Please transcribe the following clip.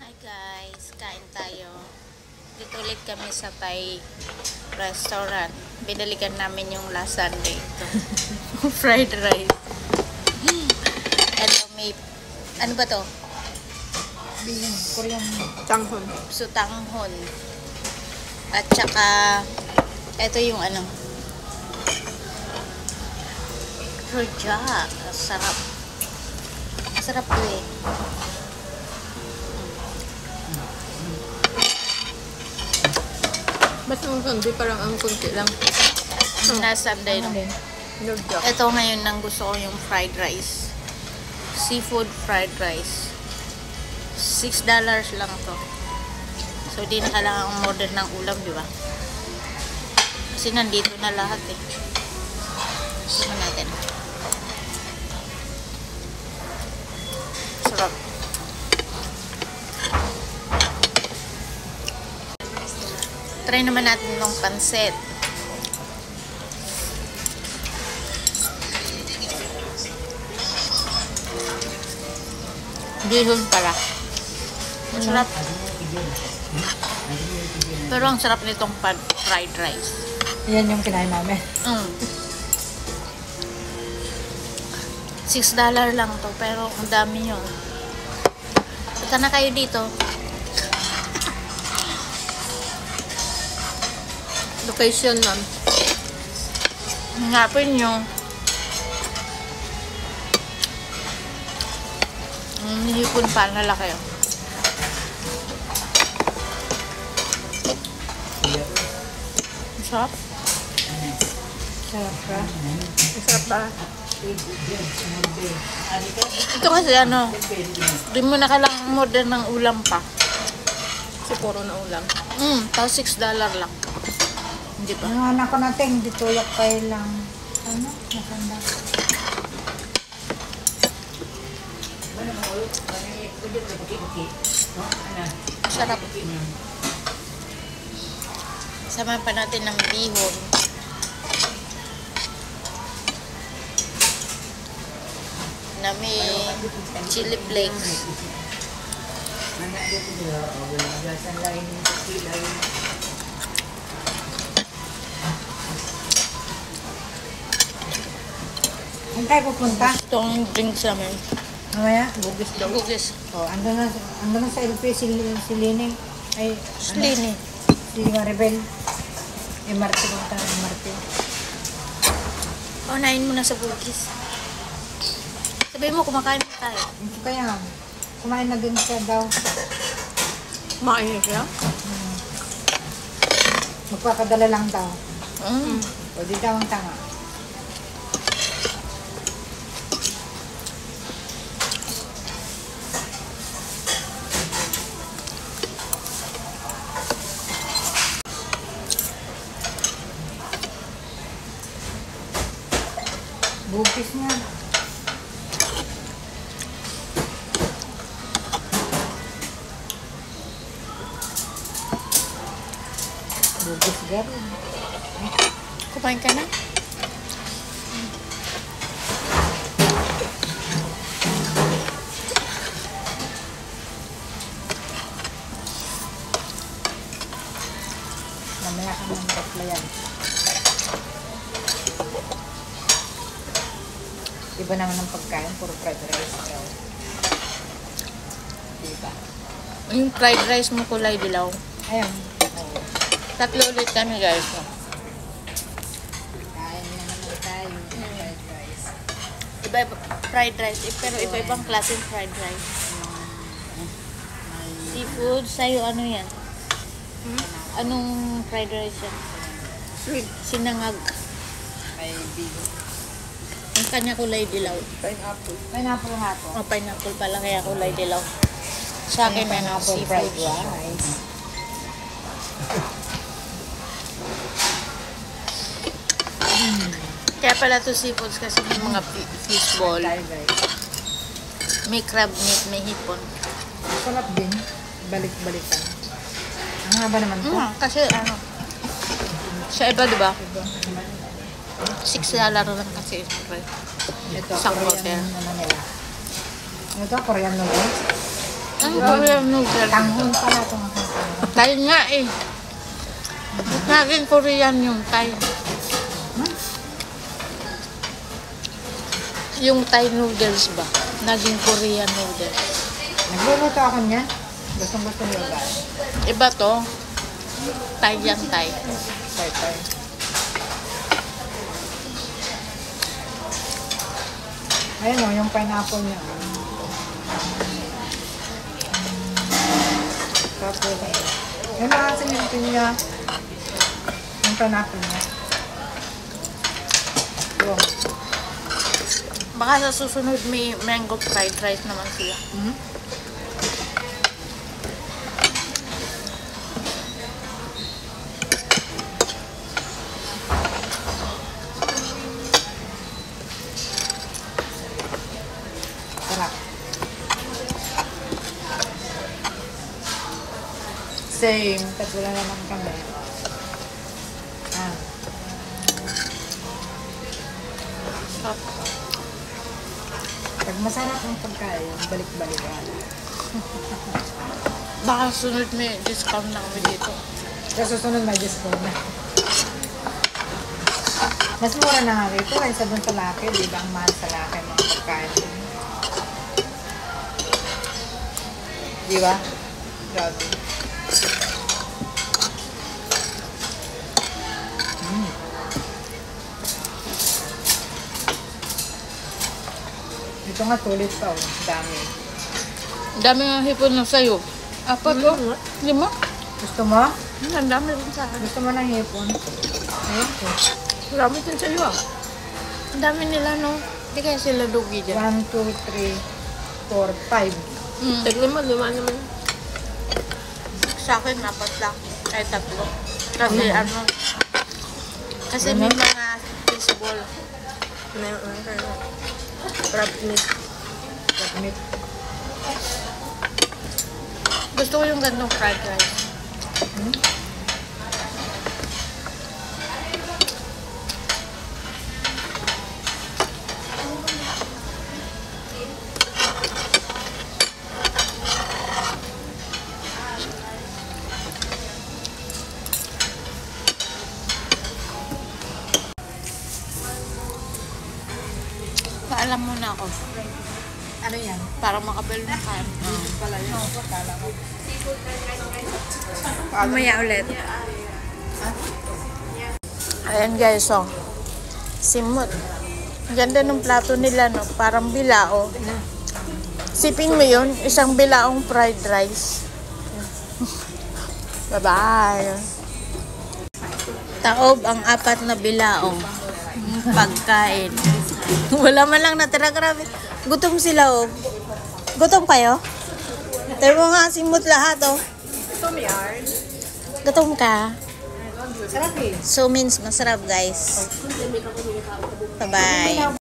Hi guys, kain tayo. Dito ulit kami sa Thai restaurant. Binalikan namin yung last Sunday ito. Fried rice. Ito may, ano ba to? Korean tanghon. Sutanghon. At saka, ito yung ano. Rojak. Sarap. Masarap to eh. Ba't ang hindi parang ang kunti lang? Last Sunday no? Rojak. Ito ngayon nang gusto ko yung fried rice. Seafood fried rice. $6 lang to. So, di na kailangan umorder ng ulam, di ba? Kasi nandito na lahat eh. Tignan natin. Sarap. Try naman natin ng pansit. Bihon pala. Masarap. Pero ang sarap nitong fried rice. Yan yung kinain namin. $6 lang to, pero ang dami yun. Punta na kayo dito. Location, ma'am. Hanapin nyo. Hipon pa, nalaki yun. Sarap. Sarap ka? Sarap ba? Ito kasi ano, di mo na kailangan order ng ulam pa. Kasi puro na ulam. Tapos $6 lang. Hindi ba? Ang anak ko natin, hindi tulak kayo lang. Ano? Masanda. Sarap. Sama pa natin ng bihon. Na may chili flakes. Saan tayo pupunta? Ito ang drinks namin. Mamaya? Bugis daw. Bugis. Ando na sa LP si Lini. Ay, Slini. si Maribel. MRT punta, MRT. Unahin mo na sa bugis. Sabihin mo, kumakain na tayo. Ito kaya, kumain na din siya daw. Kumain siya? Magpakadala lang daw. Mm. Pwede daw ang tanga. Bugis niya. Bugis garin. Kumain ka na? Mamaya ka nang replyan. Iba naman ang pagkain, puro fried rice daw. Diba? Yung fried rice mo kulay dilaw. Ayun. Tatlo ulit kami guys. Kain na naman tayo. Fried rice. Iba-iba fried rice. Pero iba-ibang klaseng fried rice. Seafood, sa'yo ano yan? Anong fried rice yan? Sweet. Sinangag. May bigo. Ang kanya kulay dilaw. Pineapple. Pineapple nga po. O pineapple pala kaya kulay dilaw. Sa akin ano, Pineapple fried seafood. rice. Kaya pala to seafoods kasi may mga fish ball. Fried rice. May crab meat, may hipon. Sarap din. Balik-balikan. Ang haba naman to. Kasi ano, sa iba diba? $6 lang kasi isang fry. Ito, Isang Korean hotel. ano nila. Ito, Korean noodles. Ang Korean noodles. Tanghon pala itong Thai nga eh. Naging Korean yung Thai. Yung Thai noodles ba? Naging Korean noodles. Nagluluto ako niya. Gustong-gusto niyo guys. Iba to. Thai yan, Thai. Tay. Ayun o, yung pineapple niya. Tapos, yung mga sinimpin niya. Yung pineapple niya. Yung. Baka sa susunod may mango fried rice naman sila. Sarap. Same. Tatlo na naman kami. Pag masarap ang pagkain, balik-balikan. Baka sunod may discount na kami dito. Sa susunod may discount na. Mas mura na nga rito kaysa dun sa laki. Di ba ang mahal sa laki mga pagkain? Di ba? Grabe. Ito nga tulit pa oh. Dami. Dami nga hipon na sa'yo. Apat oh. 5. Gusto mo? Ang dami rin sa akin. Gusto mo ng hipon? Ayun ko. Marami din sa'yo ah. Ang dami nila no. Hindi kaya sila dugi dyan. 1, 2, 3, 4, 5. Tignan mo, 5 naman. Sa akin, 4 lang. Ay, 3. Kasi ano. Kasi may mga fishball. Crab meat. Meat. Gusto ko yung gandong fried rice. Paalam muna ako. Ano yan? Para makabal na kain. Pala yun. Kala ko. Mamaya ulit. Ayan guys, oh. Simot. Ang ganda ng plato nila, no? Parang bilao. Sipin mo yun, isang bilaong fried rice. Bye-bye. Taob ang 4 na bilaong pagkain. Wala man lang natira, grabe. Gutom sila, oh. Gutom kayo? Tayo mo nga, simot lahat, oh. Gutom ka? Sarap eh. So means masarap, guys. Bye-bye.